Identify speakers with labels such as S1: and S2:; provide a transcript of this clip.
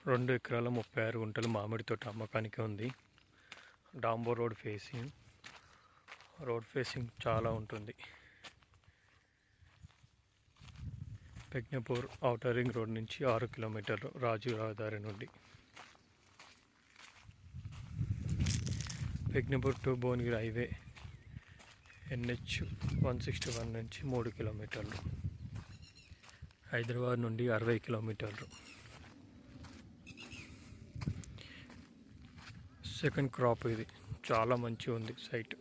S1: 2 ఎకరాల 36 గుంటలు మామిడి తోట అమ్మకానికి ఉంది. డాంబో రోడ్ ఫేసింగ్ చాలా ఉంటుంది. పెగ్నపూర్ ఔటర్ రింగ్ రోడ్ నుంచి 6 కిలోమీటర్లు రాజీవ్ రహదారి నుండి. పెగ్నపూర్ టు భువనగిరి హైవే NH 161 నుంచి 3 కిలోమీటర్లు. హైదరాబాద్ నుండి 60 కిలోమీటర్లు. సెకండ్ క్రాప్ ఇది, చాలా మంచి ఉంది సైట్.